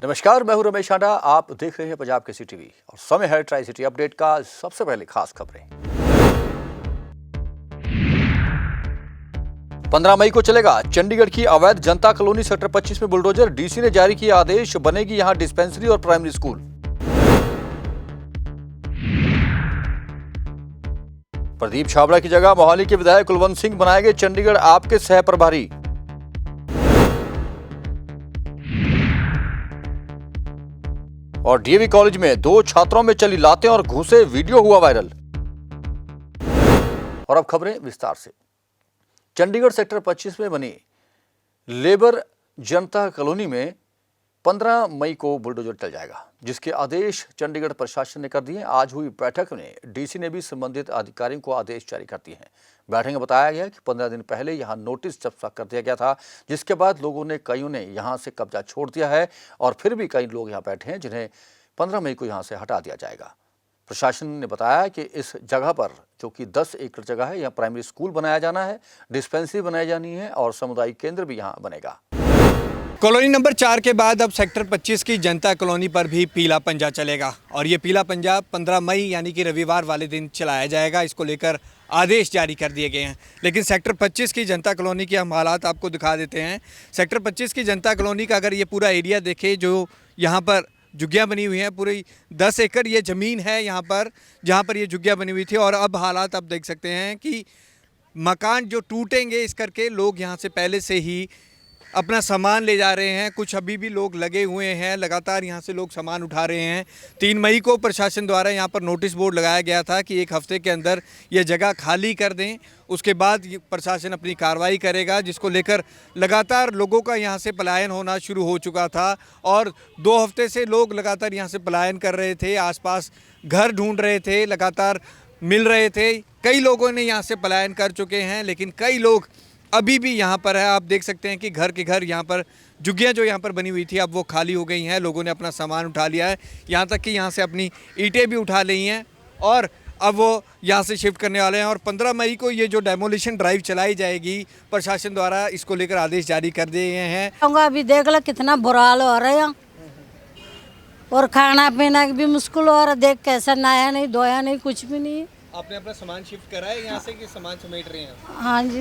नमस्कार, मैं हूं रमेश आंडा। आप देख रहे हैं पंजाब केसरी टीवी और समय है ट्राई सिटी अपडेट का। सबसे पहले खास खबरें। 15 मई को चलेगा चंडीगढ़ की अवैध जनता कॉलोनी सेक्टर 25 में बुलडोजर। डीसी ने जारी किया आदेश, बनेगी यहां डिस्पेंसरी और प्राइमरी स्कूल। प्रदीप छाबड़ा की जगह मोहाली के विधायक कुलवंत सिंह बनाए गए चंडीगढ़ आपके सह प्रभारी। और डीएवी कॉलेज में 2 छात्रों में चली लातें और घूंसे, वीडियो हुआ वायरल। और अब खबरें विस्तार से। चंडीगढ़ सेक्टर 25 में बनी लेबर जनता कॉलोनी में 15 मई को बुलडोजर चल जाएगा, जिसके आदेश चंडीगढ़ प्रशासन ने कर दिए। आज हुई बैठक में डीसी ने भी संबंधित अधिकारियों को आदेश जारी कर दिए हैं। बैठक में बताया गया कि 15 दिन पहले यहां नोटिस जब्त कर दिया गया था, जिसके बाद कईयों ने यहां से कब्जा छोड़ दिया है और फिर भी कई लोग यहां बैठे हैं, जिन्हें 15 मई को यहां से हटा दिया जाएगा। प्रशासन ने बताया कि इस जगह पर, जो कि 10 एकड़ जगह है, यहाँ प्राइमरी स्कूल बनाया जाना है, डिस्पेंसरी बनाई जानी है और सामुदायिक केंद्र भी यहाँ बनेगा। कॉलोनी नंबर 4 के बाद अब सेक्टर 25 की जनता कॉलोनी पर भी पीला पंजा चलेगा और ये पीला पंजा 15 मई यानी कि रविवार वाले दिन चलाया जाएगा। इसको लेकर आदेश जारी कर दिए गए हैं। लेकिन सेक्टर 25 की जनता कॉलोनी के हम हालात आपको दिखा देते हैं। सेक्टर 25 की जनता कॉलोनी का अगर ये पूरा एरिया देखें, जो यहाँ पर झुग्गियाँ बनी हुई हैं, पूरी 10 एकड़ ये ज़मीन है यहाँ पर, जहाँ पर ये झुग्गियाँ बनी हुई थी। और अब हालात आप देख सकते हैं कि मकान जो टूटेंगे इस करके लोग यहाँ से पहले से ही अपना सामान ले जा रहे हैं। कुछ अभी भी लोग लगे हुए हैं, लगातार यहाँ से लोग सामान उठा रहे हैं। 3 मई को प्रशासन द्वारा यहाँ पर नोटिस बोर्ड लगाया गया था कि 1 हफ्ते के अंदर ये जगह खाली कर दें। उसके बाद प्रशासन अपनी कार्रवाई करेगा, जिसको लेकर लगातार लोगों का यहाँ से पलायन होना शुरू हो चुका था और 2 हफ्ते से लोग लगातार यहाँ से पलायन कर रहे थे, आसपास घर ढूंढ रहे थे, लगातार मिल रहे थे। कई लोगों ने यहाँ से पलायन कर चुके हैं, लेकिन कई लोग अभी भी यहाँ पर है। आप देख सकते हैं कि घर के घर यहाँ पर झुग्गियाँ जो यहाँ पर बनी हुई थी, अब वो खाली हो गई हैं। लोगों ने अपना सामान उठा लिया है, यहाँ तक कि यहाँ से अपनी ईंटें भी उठा ली हैं और अब वो यहाँ से शिफ्ट करने वाले हैं। और 15 मई को ये जो डेमोलिशन ड्राइव चलाई जाएगी, प्रशासन द्वारा इसको लेकर आदेश जारी कर दिए हैं। अभी देख लो कितना बुरा हाल हो रहा है और खाना पीना भी मुश्किल हो रहा है। देख कैसा, नया नहीं, धोया नहीं, कुछ भी नहीं। आपने अपना सामान शिफ्ट करा है यहाँ से कि सामान समेट रहे हैं? हाँ जी,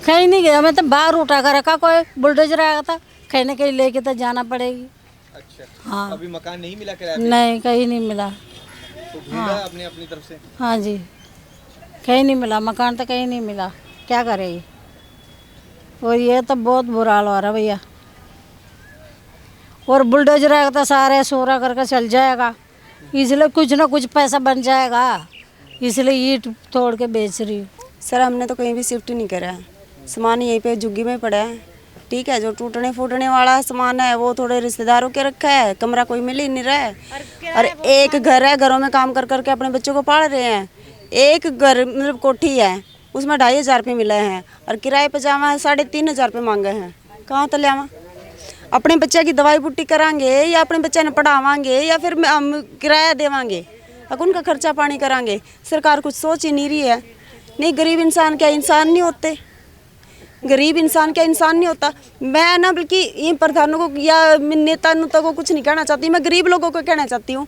कहीं नहीं गया, मैं तो बाहर उठा कर रखा। कोई बुलडोजर आया था, कहीं ना कहीं लेके तो जाना पड़ेगी। अच्छा। हाँ, अभी मकान नहीं मिला किराए पे? नहीं, कहीं नहीं मिला। तो ढूंढा आपने अपनी तरफ से? हाँ जी, कहीं नहीं मिला, मकान तो कहीं नहीं मिला। क्या करेगी? और ये तो बहुत बुरा हाल हो रहा है भैया। और बुलडोजर आएगा तो सारे सोरा करके चल जाएगा, इसलिए कुछ ना कुछ पैसा बन जाएगा, इसलिए ईंट तोड़ के बेच रही हूँ। सर हमने तो कहीं भी शिफ्ट नहीं करा है, सामान यहीं पे झुग्गी में पड़ा है। ठीक है, जो टूटने फूटने वाला सामान है वो थोड़े रिश्तेदारों के रखा है, कमरा कोई मिल ही नहीं रहा है। और एक घर है, घरों में काम कर करके अपने बच्चों को पाल रहे हैं। एक घर मतलब कोठी है, उसमें 2500 रुपये मिले हैं और किराए पे जावा 3500 रुपये मांगे हैं। कहाँ तक लियावा? अपने बच्चे की दवाई बुट्टी करांगे या अपने बच्चे ने पढ़ावांगे या फिर हम किराया देवांगे, अब उनका खर्चा पानी करांगे। सरकार कुछ सोच ही नहीं रही है। नहीं, गरीब इंसान क्या इंसान नहीं होते? गरीब इंसान क्या इंसान नहीं होता? मैं ना बल्कि इन प्रधानों को या नेता नुता को कुछ नहीं कहना चाहती, मैं गरीब लोगों को कहना चाहती हूँ,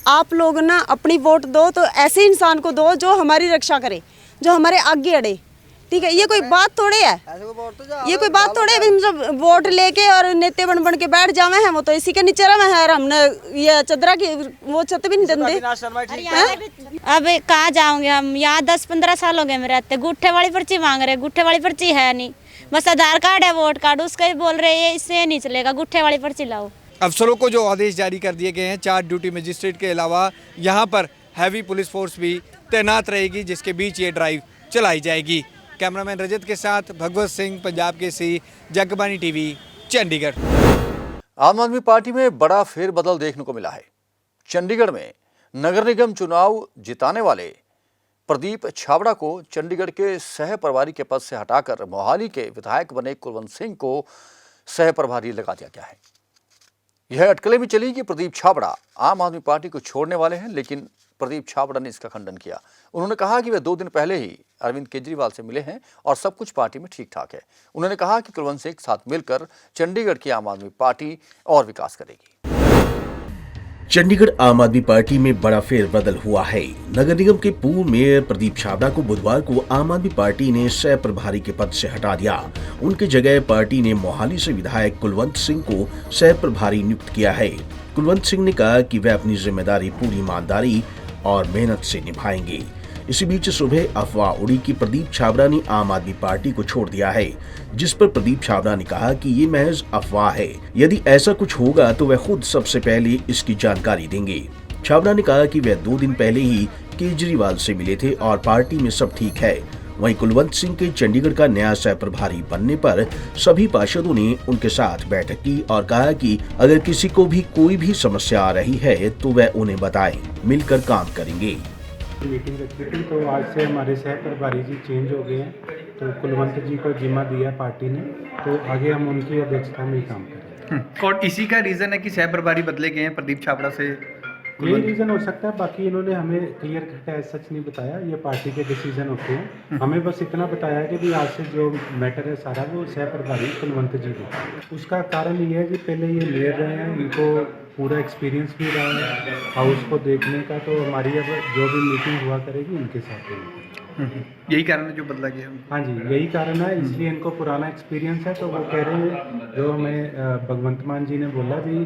आप लोग ना अपनी वोट दो तो ऐसे इंसान को दो जो हमारी रक्षा करे, जो हमारे आगे अड़े। ठीक है, ये कोई बात थोड़े है, ये कोई बात थोड़े है मतलब वोट लेके और नेते बन बन के बैठ जावे हैं। वो तो इसी के नीचे रहे हैं, हमने ये चदरा की वो छत भी नहीं देंगे। अब कहाँ जाओगे हम? यहाँ 10-15 साल हो गए मेरे रहते। गुट्ठे वाली पर्ची मांग रहे, गुट्ठे वाली पर्ची है नहीं, बस आधार कार्ड है, वोट कार्ड, उसका ही बोल रहे हैं इससे नहीं चलेगा, गुट्ठे वाली पर्ची लाओ। अफसरों को जो आदेश जारी कर दिए गए हैं, 4 ड्यूटी मजिस्ट्रेट के अलावा यहाँ पर हैवी पुलिस फोर्स भी तैनात रहेगी, जिसके बीच ये ड्राइव चलाई जाएगी। कैमरामैन रजत के साथ भगवत सिंह, पंजाब केसरी, जगबानी टीवी, चंडीगढ़। आम आदमी पार्टी में बड़ा फेरबदल देखने को मिला है। चंडीगढ़ में नगर निगम चुनाव जिताने वाले प्रदीप छाबड़ा को चंडीगढ़ के सह प्रभारी के पद से हटाकर मोहाली के विधायक बने कुलवंत सिंह को सह प्रभारी लगा दिया गया है। यह अटकलें भी चली कि प्रदीप छाबड़ा आम आदमी पार्टी को छोड़ने वाले हैं, लेकिन प्रदीप छाबड़ा ने इसका खंडन किया। उन्होंने कहा कि वे 2 दिन पहले ही अरविंद केजरीवाल से मिले हैं और सब कुछ पार्टी में ठीक ठाक है। उन्होंने कहा कि कुलवंत सिंह के साथ मिलकर चंडीगढ़ की आम आदमी पार्टी और विकास करेगी। चंडीगढ़ आम आदमी पार्टी में बड़ा फेरबदल हुआ है। नगर निगम के पूर्व मेयर प्रदीप छाबड़ा को बुधवार को आम आदमी पार्टी ने सह प्रभारी के पद से हटा दिया। उनकी जगह पार्टी ने मोहाली से विधायक कुलवंत सिंह को सह प्रभारी नियुक्त किया है। कुलवंत सिंह ने कहा कि वे अपनी जिम्मेदारी पूरी ईमानदारी और मेहनत से निभाएंगे। इसी बीच सुबह अफवाह उड़ी कि प्रदीप छाबड़ा ने आम आदमी पार्टी को छोड़ दिया है, जिस पर प्रदीप छाबड़ा ने कहा कि ये महज अफवाह है। यदि ऐसा कुछ होगा तो वह खुद सबसे पहले इसकी जानकारी देंगे। छाबड़ा ने कहा कि वह 2 दिन पहले ही केजरीवाल से मिले थे और पार्टी में सब ठीक है। वहीं कुलवंत सिंह के चंडीगढ़ का नया सह प्रभारी बनने पर सभी पार्षदों ने उनके साथ बैठक की और कहा कि अगर किसी को भी कोई भी समस्या आ रही है तो वह उन्हें बताएं, मिलकर काम करेंगे। मीटिंग रखी थी तो आज से हमारे सह प्रभारी जी चेंज हो गए हैं, तो कुलवंत जी को जिम्मा दिया पार्टी ने, तो आगे हम उनकी अध्यक्षता में ही काम करेंगे। और इसी का रीजन है कि सह प्रभारी बदले गए हैं प्रदीप छाबड़ा से। यही रीज़न हो सकता है, बाकी इन्होंने हमें क्लियर कट है सच नहीं बताया, ये पार्टी के डिसीजन होते हैं। हमें बस इतना बताया कि भी आज से जो मैटर है सारा वो सह प्रभारी कुलवंत जी को। उसका कारण ये है कि पहले ये मेयर रहे हैं, इनको पूरा एक्सपीरियंस भी रहा है हाउस को देखने का, तो हमारी अब जो भी मीटिंग हुआ करेगी उनके साथ होगी। यही कारण है जो बदला गया। हाँ जी, यही कारण है, इसलिए इनको पुराना एक्सपीरियंस है। तो वो कह रहे हैं, जो हमें भगवंत मान जी ने बोला भी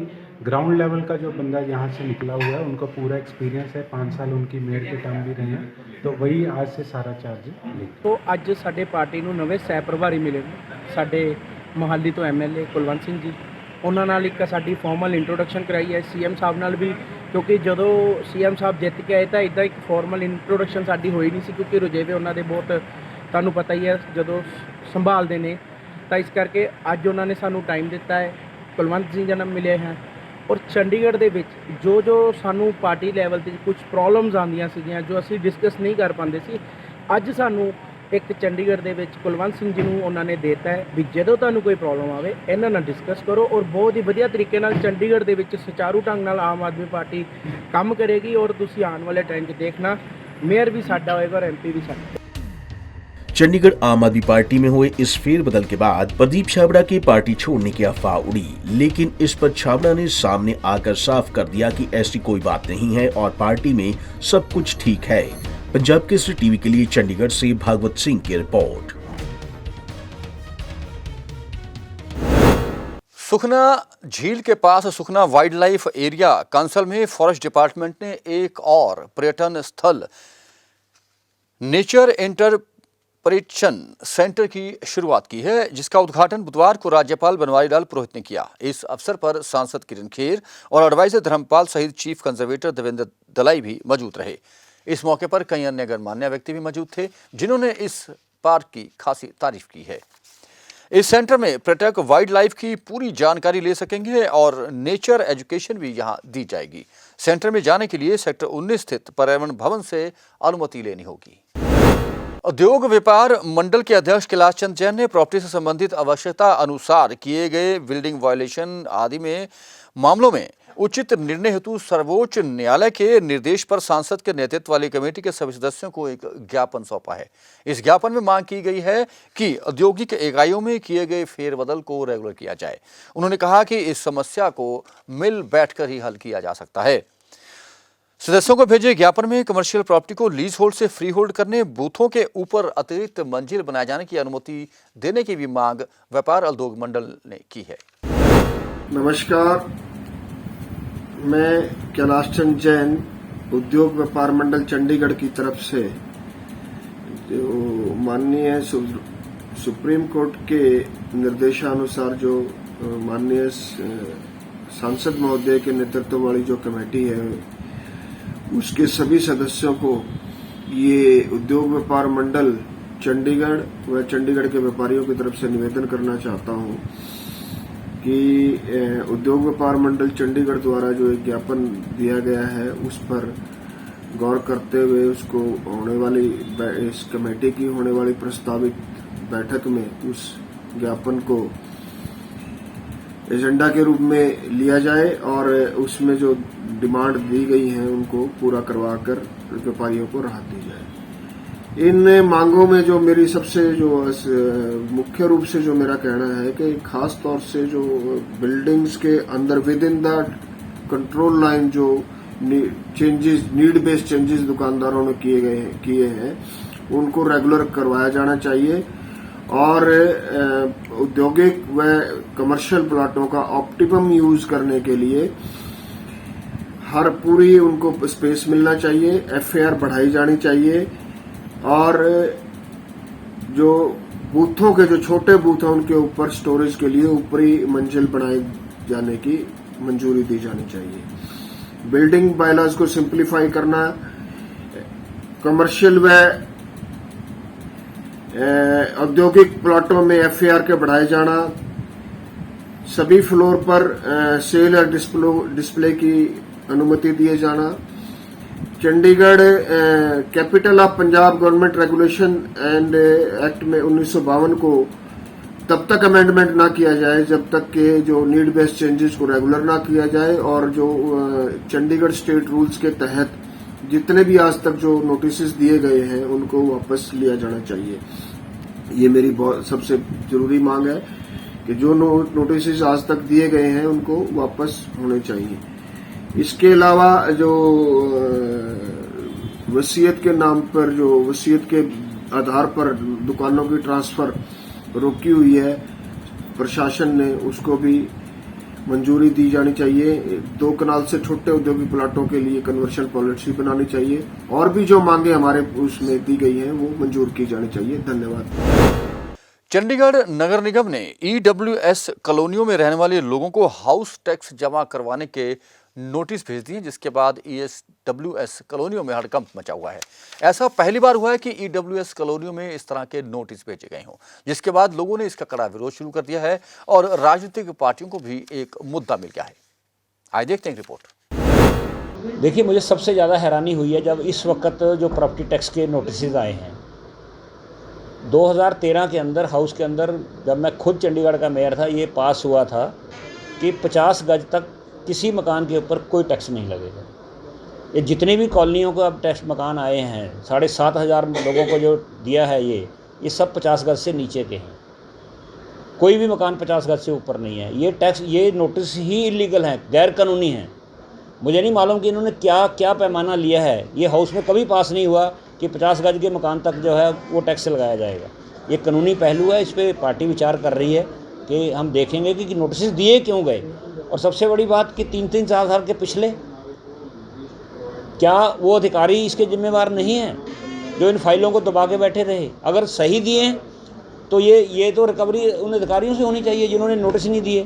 ग्राउंड लेवल का जो बंदा यहाँ से निकला हुआ है उनको पूरा एक्सपीरियंस है, 5 साल उनकी मेयर के काम भी रहे हैं, तो वही आज से सारा चार्ज ले। तो ਅੱਜ ਸਾਡੇ ਪਾਰਟੀ ਨੂੰ ਨਵੇਂ ਸਹਿ ਪ੍ਰਭਾਰੀ ਮਿਲੇ ਸਾਡੇ ਮੋਹਾਲੀ ਤੋਂ ਐਮਐਲਏ ਕੁਲਵੰਤ ਸਿੰਘ ਜੀ, ਉਹਨਾਂ ਨਾਲ ਇੱਕ ਸਾਡੀ ਫਾਰਮਲ ਇੰਟਰੋਡਕਸ਼ਨ ਕਰਾਈ ਹੈ ਸੀਐਮ ਸਾਹਿਬ ਨਾਲ ਵੀ, ਕਿਉਂਕਿ ਜਦੋਂ ਸੀਐਮ ਸਾਹਿਬ ਜਿੱਤ ਕੇ ਆਏ ਤਾਂ ਇਦਾਂ ਇੱਕ ਫਾਰਮਲ ਇੰਟਰੋਡਕਸ਼ਨ ਸਾਡੀ ਹੋਈ ਨਹੀਂ ਸੀ, ਕਿਉਂਕਿ ਰੁਝੇਵੇ ਉਹਨਾਂ ਦੇ ਬਹੁਤ ਤੁਹਾਨੂੰ ਪਤਾ ਹੀ ਹੈ ਜਦੋਂ ਸੰਭਾਲਦੇ ਨੇ, ਤਾਂ ਇਸ ਕਰਕੇ ਅੱਜ ਉਹਨਾਂ ਨੇ ਸਾਨੂੰ ਟਾਈਮ ਦਿੱਤਾ ਹੈ। ਕੁਲਵੰਤ ਜੀ ਜਨਮ ਮਿਲੇ ਹਨ ਔਰ ਚੰਡੀਗੜ੍ਹ ਦੇ ਵਿੱਚ ਜੋ ਸਾਨੂੰ ਪਾਰਟੀ ਲੈਵਲ ਤੇ ਕੁਝ ਪ੍ਰੋਬਲਮਸ ਆਉਂਦੀਆਂ ਸੀਗੀਆਂ ਜੋ ਅਸੀਂ ਡਿਸਕਸ ਨਹੀਂ ਕਰ ਪਾਉਂਦੇ ਸੀ, ਅੱਜ ਸਾਨੂੰ ਇੱਕ ਚੰਡੀਗੜ੍ਹ ਦੇ ਵਿੱਚ ਕੁਲਵੰਤ ਸਿੰਘ ਜੀ ਨੂੰ ਉਹਨਾਂ ਨੇ ਦਿੱਤਾ ਹੈ ਵੀ ਜਦੋਂ ਤੁਹਾਨੂੰ ਕੋਈ ਪ੍ਰੋਬਲਮ ਆਵੇ ਇਹਨਾਂ ਨਾਲ ਡਿਸਕਸ ਕਰੋ, ਔਰ ਬਹੁਤ ਹੀ ਵਧੀਆ ਤਰੀਕੇ ਨਾਲ ਚੰਡੀਗੜ੍ਹ ਦੇ ਵਿੱਚ ਸੁਚਾਰੂ ਢੰਗ ਨਾਲ ਆਮ ਆਦਮੀ ਪਾਰਟੀ ਕੰਮ ਕਰੇਗੀ, ਔਰ ਤੁਸੀਂ ਆਉਣ ਵਾਲੇ ਟਾਈਮ 'ਚ ਦੇਖਣਾ ਮੇਅਰ ਵੀ ਸਾਡਾ ਹੋਏਗਾ और MP भी साਡਾ। चंडीगढ़ आम आदमी पार्टी में हुए इस फेरबदल के बाद प्रदीप छाबड़ा के पार्टी छोड़ने की अफवाह उड़ी, लेकिन इस पर छाबड़ा ने सामने आकर साफ कर दिया कि ऐसी कोई बात नहीं है और पार्टी में सब कुछ ठीक है। पंजाब केसरी टीवी के लिए चंडीगढ़ से भागवत सिंह की रिपोर्ट। सुखना झील के पास सुखना वाइल्ड लाइफ एरिया काउंसिल में फॉरेस्ट डिपार्टमेंट ने एक और पर्यटन स्थल नेचर इंटरप्रेशन सेंटर की शुरुआत की है, जिसका उद्घाटन बुधवार को राज्यपाल बनवारी लाल पुरोहित ने किया। इस अवसर पर सांसद किरण खेर और एडवाइजर धर्मपाल सहित चीफ कंजर्वेटर देवेंद्र दलाई भी मौजूद रहे। इस मौके पर कई अन्य गणमान्य व्यक्ति भी मौजूद थे, जिन्होंने इस पार्क की खासी तारीफ की है। इस सेंटर में पर्यटक वाइल्ड लाइफ की पूरी जानकारी ले सकेंगे और नेचर एजुकेशन भी यहां दी जाएगी। सेंटर में जाने के लिए सेक्टर 19 स्थित पर्यावरण भवन से अनुमति लेनी होगी। उद्योग व्यापार मंडल के अध्यक्ष कैलाश चंद जैन ने प्रॉपर्टी से संबंधित आवश्यकता अनुसार किए गए बिल्डिंग वायलेशन आदि में मामलों में उचित निर्णय हेतु सर्वोच्च न्यायालय के निर्देश पर सांसद के नेतृत्व वाली कमेटी के सभी सदस्यों को एक ज्ञापन सौंपा है। इस ज्ञापन में मांग की गई है कि औद्योगिक इकाइयों में किए गए फेरबदल को रेगुलर किया जाए। उन्होंने कहा कि इस समस्या को मिल बैठकर ही हल किया जा सकता है। सदस्यों को भेजे ज्ञापन में कमर्शियल प्रॉपर्टी को लीज होल्ड से फ्री होल्ड करने, बूथों के ऊपर अतिरिक्त मंजिल बनाए जाने की अनुमति देने की भी मांग व्यापार उद्योग मंडल ने की है। नमस्कार, मैं कैलाश चंद जैन उद्योग व्यापार मंडल चंडीगढ़ की तरफ से जो माननीय सुप्रीम कोर्ट के निर्देशानुसार जो माननीय सांसद महोदय के नेतृत्व वाली जो कमेटी है उसके सभी सदस्यों को ये उद्योग व्यापार मंडल चंडीगढ़ व चंडीगढ़ के व्यापारियों की तरफ से निवेदन करना चाहता हूं कि उद्योग व्यापार मंडल चंडीगढ़ द्वारा जो एक ज्ञापन दिया गया है उस पर गौर करते हुए उसको होने वाली इस कमेटी की होने वाली प्रस्तावित बैठक में उस ज्ञापन को एजेंडा के रूप में लिया जाए और उसमें जो डिमांड दी गई है उनको पूरा करवाकर व्यापारियों को राहत दी जाए। इन मांगों में जो मेरी सबसे जो मुख्य रूप से जो मेरा कहना है कि खास तौर से जो बिल्डिंग्स के अंदर with in the control line जो चेंजेस, नीड बेस्ड चेंजेस दुकानदारों ने किए हैं उनको रेगुलर करवाया जाना चाहिए और औद्योगिक व कमर्शियल प्लाटों का ऑप्टिमम यूज करने के लिए हर पूरी उनको स्पेस मिलना चाहिए, एफएआर बढ़ाई जानी चाहिए और जो बूथों के जो छोटे बूथ हैं उनके ऊपर स्टोरेज के लिए ऊपरी मंजिल बनाए जाने की मंजूरी दी जानी चाहिए। बिल्डिंग बायलॉज को सिंप्लीफाई करना, कमर्शियल व औद्योगिक प्लॉटों में एफएआर के बढ़ाए जाना, सभी फ्लोर पर सेल और डिस्प्ले की अनुमति दिए जाना, Chandigarh capital of Punjab government regulation and act में 1952 को तब तक अमेंडमेंट ना किया जाए जब तक के जो नीड बेस्ड चेंजेस को रेगुलर ना किया जाए और जो चंडीगढ़ स्टेट रूल्स के तहत जितने भी आज तक जो नोटिस दिए गए हैं उनको वापस लिया जाना चाहिए। ये मेरी सबसे जरूरी मांग है कि जो नोटिस आज तक दिए गए हैं उनको वापस होने चाहिए। इसके अलावा जो वसीयत के नाम पर, जो वसीयत के आधार पर दुकानों की ट्रांसफर रोकी हुई है प्रशासन ने, उसको भी मंजूरी दी जानी चाहिए। 2 कनाल से छोटे औद्योगिक प्लाटों के लिए कन्वर्शन पॉलिसी बनानी चाहिए और भी जो मांगे हमारे उसमें दी गई हैं वो मंजूर की जानी चाहिए। धन्यवाद। चंडीगढ़ नगर निगम ने ईडब्ल्यूएस कॉलोनियों में रहने वाले लोगों को हाउस टैक्स जमा करवाने के नोटिस भेज दिए, जिसके बाद ईडब्ल्यूएस कॉलोनियों में हड़कंप मचा हुआ है। ऐसा पहली बार हुआ है कि ईडब्ल्यूएस कॉलोनियों में इस तरह के नोटिस भेजे गए हों, जिसके बाद लोगों ने इसका कड़ा विरोध शुरू कर दिया है और राजनीतिक पार्टियों को भी एक मुद्दा मिल गया है। आइए देखते हैं रिपोर्ट। देखिए, मुझे सबसे ज़्यादा हैरानी हुई है जब इस वक्त जो प्रॉपर्टी टैक्स के नोटिस आए हैं 2013 के अंदर, हाउस के अंदर, जब मैं खुद चंडीगढ़ का मेयर था, ये पास हुआ था कि 50 गज तक किसी मकान के ऊपर कोई टैक्स नहीं लगेगा। ये जितने भी कॉलोनियों को अब टैक्स मकान आए हैं, 7,500 लोगों को जो दिया है ये सब 50 गज से नीचे के हैं। कोई भी मकान 50 गज से ऊपर नहीं है। ये टैक्स, ये नोटिस ही इलीगल हैं, गैर कानूनी हैं। मुझे नहीं मालूम कि इन्होंने क्या पैमाना लिया है। ये हाउस में कभी पास नहीं हुआ कि 50 गज के मकान तक जो है वो टैक्स लगाया जाएगा। ये कानूनी पहलू है, इस पर पार्टी विचार कर रही है कि हम देखेंगे कि नोटिस दिए क्यों गए। और सबसे बड़ी बात कि 3-3 4 साल के पिछले, क्या वो अधिकारी इसके जिम्मेवार नहीं हैं जो इन फाइलों को दबा के बैठे रहे? अगर सही दिए हैं तो ये तो रिकवरी उन अधिकारियों से होनी चाहिए जिन्होंने नोटिस नहीं दिए,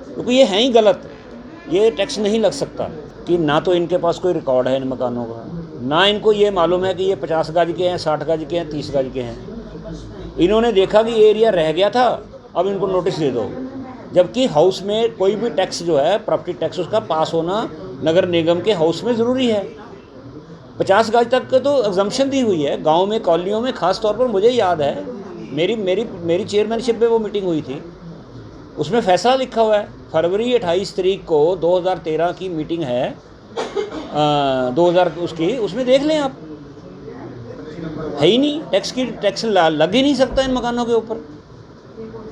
क्योंकि ये हैं ही गलत। ये टैक्स नहीं लग सकता कि ना तो इनके पास कोई रिकॉर्ड है इन मकानों का, ना इनको ये मालूम है कि ये 50 गज के हैं, 60 गज के हैं, 30 गज के हैं। इन्होंने देखा कि ये एरिया रह गया था, अब इनको नोटिस दे दो। जबकि हाउस में कोई भी टैक्स जो है, प्रॉपर्टी टैक्स, उसका पास होना नगर निगम के हाउस में ज़रूरी है। 50 गज तक तो एग्जम्पशन दी हुई है गांव में, कॉलोनियों में। ख़ास तौर पर मुझे याद है मेरी चेयरमैनशिप में वो मीटिंग हुई थी, उसमें फैसला लिखा हुआ है। फरवरी 28 तारीख को 2013 की मीटिंग है, 2000 उसकी, उसमें देख लें आप, है ही नहीं टैक्स लग ही नहीं सकता इन मकानों के ऊपर।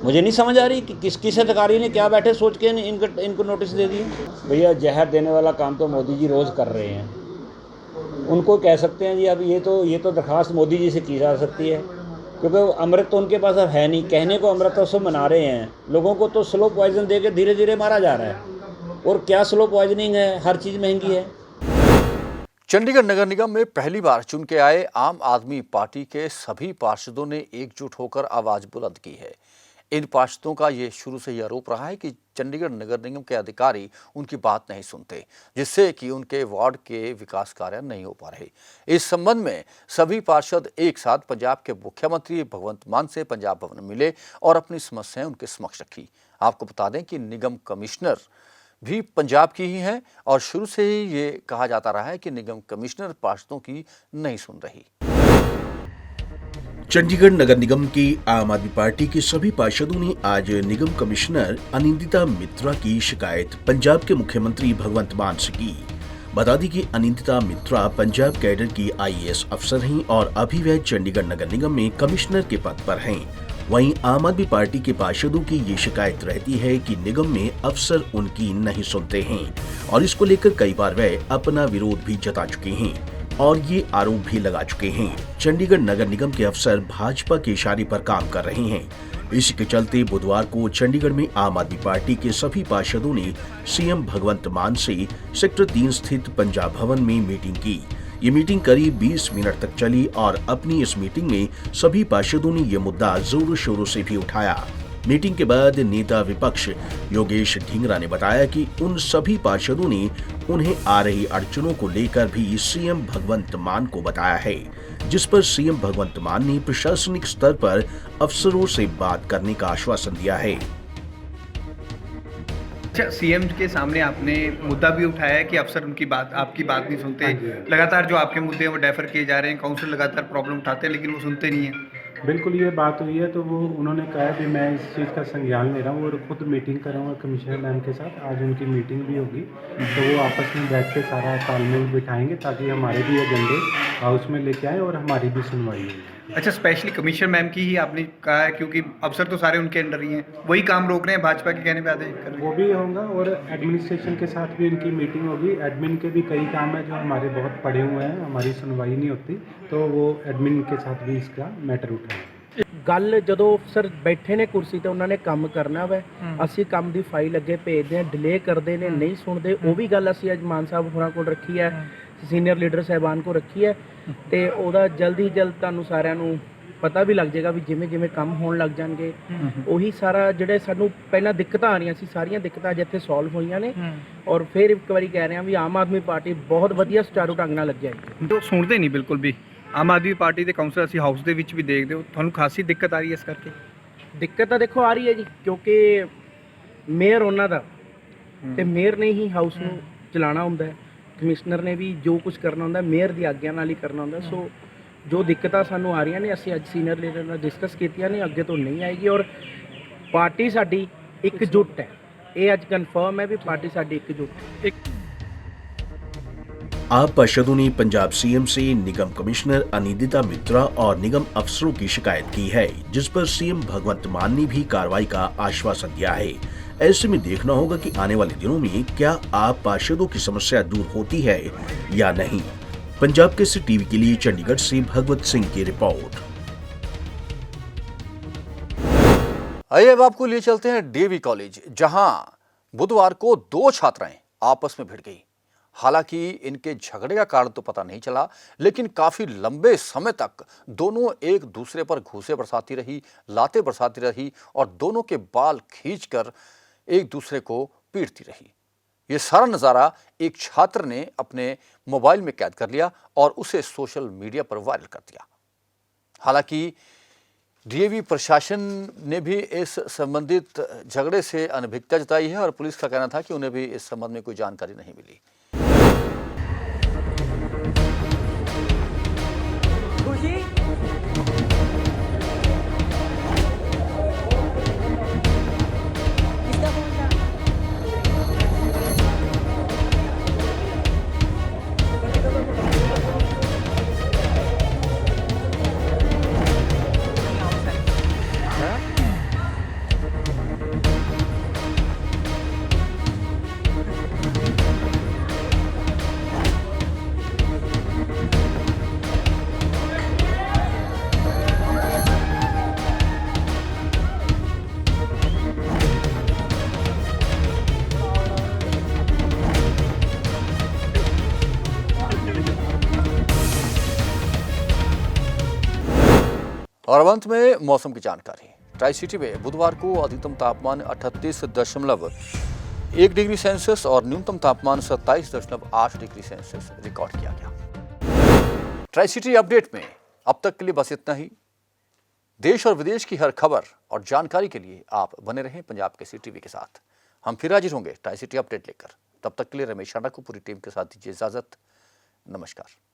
मुझे नहीं समझ आ रही कि किस अधिकारी ने क्या बैठे सोच के इनको नोटिस दे दिए। भैया, जहर देने वाला काम तो मोदी जी रोज़ कर रहे हैं। उनको कह सकते हैं जी, अब ये तो दरख्वास्त मोदी जी से की जा सकती है, क्योंकि अमृत तो उनके पास अब है नहीं। कहने को अमृत तो सब मना रहे हैं, लोगों को तो स्लो पॉइजन दे के धीरे धीरे मारा जा रहा है। और क्या स्लो पॉइजनिंग है, हर चीज़ महंगी है। चंडीगढ़ नगर निगम में पहली बार चुन के आए आम आदमी पार्टी के सभी पार्षदों ने एकजुट होकर आवाज बुलंद की है। इन पार्षदों का ये शुरू से ही आरोप रहा है कि चंडीगढ़ नगर निगम के अधिकारी उनकी बात नहीं सुनते, जिससे कि उनके वार्ड के विकास कार्य नहीं हो पा रहे। इस संबंध में सभी पार्षद एक साथ पंजाब के मुख्यमंत्री भगवंत मान से पंजाब भवन में मिले और अपनी समस्याएं उनके समक्ष रखी। आपको बता दें कि निगम कमिश्नर भी पंजाब की ही हैं और शुरू से ही ये कहा जाता रहा है कि निगम कमिश्नर पार्षदों की नहीं सुन रही। चंडीगढ़ नगर निगम की आम आदमी पार्टी के सभी पार्षदों ने आज निगम कमिश्नर अनिंदिता मित्रा की शिकायत पंजाब के मुख्यमंत्री भगवंत मान से की। बता दी कि अनिंदिता मित्रा पंजाब कैडर की IAS अफसर हैं और अभी वह चंडीगढ़ नगर निगम में कमिश्नर के पद पर हैं। वहीं आम आदमी पार्टी के पार्षदों की ये शिकायत रहती है कि निगम में अफसर उनकी नहीं सुनते हैं और इसको लेकर कई बार वे अपना विरोध भी जता चुके हैं और ये आरोप भी लगा चुके हैं चंडीगढ़ नगर निगम के अफसर भाजपा के इशारे पर काम कर रहे हैं। इसी के चलते बुधवार को चंडीगढ़ में आम आदमी पार्टी के सभी पार्षदों ने सीएम भगवंत मान से सेक्टर 3 स्थित पंजाब भवन में मीटिंग की। ये मीटिंग करीब 20 मिनट तक चली और अपनी इस मीटिंग में सभी पार्षदों ने ये मुद्दा जोरों शोरों से भी उठाया। मीटिंग के बाद नेता विपक्ष योगेश ढींगरा ने बताया कि उन सभी पार्षदों ने उन्हें आ रही अड़चनों को लेकर भी सीएम भगवंत मान को बताया है, जिस पर सीएम भगवंत मान ने प्रशासनिक स्तर पर अफसरों से बात करने का आश्वासन दिया है। अच्छा, सीएम के सामने आपने मुद्दा भी उठाया है कि अफसर उनकी बात, आपकी बात नहीं सुनते। लगातार जो आपके मुद्दे हैं वो डेफर किए जा रहे हैं, काउंसिल लगातार प्रॉब्लम उठाते हैं लेकिन वो सुनते नहीं है। बिल्कुल ये बात हुई है, तो वो उन्होंने कहा कि मैं इस चीज़ का संज्ञान ले रहा हूँ और खुद मीटिंग करूँगा कमिश्नर मैम के साथ। आज उनकी मीटिंग भी होगी, तो वो आपस में बैठ के सारा तालमेल बिठाएंगे ताकि हमारे भी एजेंडे हाउस में लेके आए और हमारी भी सुनवाई होगी। अच्छा, स्पेशली कमिश्नर मैम की ही आपने कहा है क्योंकि अफसर तो सारे उनके अंडर ही हैं, वही काम रोक रहे हैं, भाजपा के कहने पे आदेश कर रहे हैं। वो भी होगा और एडमिनिस्ट्रेशन के साथ भी उनकी मीटिंग होगी। एडमिन के भी कई काम है जो हमारे बहुत पड़े हुए हैं, हमारी सुनवाई नहीं होती, तो वो एडमिन के साथ भी इसका मैटर उठाएंगे। ਗੱਲ ਜਦੋਂ ਅਫਸਰ ਬੈਠੇ ਨੇ ਕੁਰਸੀ ਤੇ ਉਹਨਾਂ ਨੇ ਕੰਮ ਕਰਨਾ ਵਾ, ਅਸੀਂ ਕੰਮ ਦੀ ਫਾਈਲ ਅੱਗੇ ਭੇਜਦੇ ਹਾਂ, ਡਿਲੇ ਕਰਦੇ ਨੇ, ਨਹੀਂ ਸੁਣਦੇ। ਉਹ ਵੀ ਗੱਲ ਅਸੀਂ ਅੱਜ ਮਾਨ ਸਾਹਿਬ ਹੋਰਾਂ ਕੋਲ ਰੱਖੀ ਹੈ, ਸੀਨੀਅਰ ਲੀਡਰ ਸਾਹਿਬਾਨ ਕੋਲ ਰੱਖੀ ਹੈ, ਤੇ ਉਹਦਾ ਜਲਦੀ ਜਲਦ ਤੁਹਾਨੂੰ ਸਾਰਿਆਂ ਨੂੰ ਪਤਾ ਵੀ ਲੱਗ ਜਾਏਗਾ ਵੀ ਜਿਵੇਂ ਜਿਵੇਂ ਕੰਮ ਹੋਣ ਲੱਗ ਜਾਣਗੇ ਉਹੀ ਸਾਰਾ ਜਿਹੜੇ ਸਾਨੂੰ ਪਹਿਲਾਂ ਦਿੱਕਤਾਂ ਆ ਰਹੀਆਂ ਸੀ ਸਾਰੀਆਂ ਦਿੱਕਤਾਂ ਅੱਜ ਇੱਥੇ ਸੋਲਵ ਹੋਈਆਂ ਨੇ। ਔਰ ਫਿਰ ਇੱਕ ਵਾਰੀ ਕਹਿ ਰਹੇ ਹਾਂ ਵੀ ਆਮ ਆਦਮੀ ਪਾਰਟੀ ਬਹੁਤ ਵਧੀਆ ਸੁਚਾਰੂ ਢੰਗ ਨਾਲ ਲੱਗਿਆ ਹੈ। तो सुनते नहीं बिल्कुल भी। आम आदमी पार्टी के काउंसिलर ਅਸੀਂ ਹਾਊਸ ਦੇ ਵਿੱਚ ਵੀ ਦੇਖਦੇ ਹੋ, ਤੁਹਾਨੂੰ ਖਾਸੀ ਦਿੱਕਤ ਆ ਰਹੀ ਹੈ ਇਸ ਕਰਕੇ? ਦਿੱਕਤ ਤਾਂ ਦੇਖੋ ਆ ਰਹੀ ਹੈ ਜੀ, ਕਿਉਂਕਿ ਮੇਅਰ ਉਹਨਾਂ ਦਾ ਤੇ ਮੇਅਰ ਨੇ ਹੀ ਹਾਊਸ ਨੂੰ ਚਲਾਉਣਾ ਹੁੰਦਾ ਹੈ, ਕਮਿਸ਼ਨਰ ਨੇ ਵੀ ਜੋ ਕੁਝ ਕਰਨਾ ਹੁੰਦਾ ਮੇਅਰ ਦੀ ਆਗਿਆ ਨਾਲ ਹੀ ਕਰਨਾ ਹੁੰਦਾ। ਸੋ ਜੋ ਦਿੱਕਤਾਂ ਸਾਨੂੰ ਆ ਰਹੀਆਂ ਨੇ ਅਸੀਂ ਅੱਜ ਸੀਨੀਅਰ ਲੀਡਰ ਨਾਲ ਡਿਸਕਸ ਕੀਤੀਆਂ ਨੇ, ਅੱਗੇ ਤੋਂ ਨਹੀਂ ਆਏਗੀ। ਔਰ ਪਾਰਟੀ ਸਾਡੀ ਇਕਜੁੱਟ ਹੈ, ਇਹ ਅੱਜ ਕਨਫਰਮ ਹੈ ਵੀ ਪਾर्टी ਸਾਡੀ ਇਕਜੁੱਟ ਹੈ। आप पार्षदों ने पंजाब सीएम से निगम कमिश्नर अनिंदिता मित्रा और निगम अफसरों की शिकायत की है, जिस पर सीएम भगवंत मान ने भी कार्रवाई का आश्वासन दिया है। ऐसे में देखना होगा कि आने वाले दिनों में क्या आप पार्षदों की समस्या दूर होती है या नहीं। पंजाब केसरी टीवी के लिए चंडीगढ़ से भगवत सिंह की रिपोर्ट। आइए अब आपको लिए चलते हैं डीएवी कॉलेज, जहां बुधवार को 2 छात्राएं आपस में भिड़ गई। हालांकि इनके झगड़े का कारण तो पता नहीं चला, लेकिन काफी लंबे समय तक दोनों एक दूसरे पर घूंसे बरसाती रही, लाते बरसाती रही और दोनों के बाल खींचकर एक दूसरे को पीटती रही। ये सारा नज़ारा एक छात्र ने अपने मोबाइल में कैद कर लिया और उसे सोशल मीडिया पर वायरल कर दिया। हालांकि डीएवी प्रशासन ने भी इस संबंधित झगड़े से अनभिज्ञता जताई है और पुलिस का कहना था कि उन्हें भी इस संबंध में कोई जानकारी नहीं मिली। और अब अंत में मौसम की जानकारी। ट्राई सिटी में बुधवार को अधिकतम तापमान 38.1 डिग्री सेल्सियस और न्यूनतम तापमान 27.8 डिग्री सेल्सियस रिकॉर्ड किया गया। ट्राई सिटी अपडेट में अब तक के लिए बस इतना ही। देश और विदेश की हर खबर और जानकारी के लिए आप बने रहें पंजाब केसरी टीवी के साथ। हम फिर हाजिर होंगे ट्राई सिटी अपडेट लेकर। तब तक के लिए रमेश राणा को पूरी टीम के साथ दीजिए इजाजत। नमस्कार।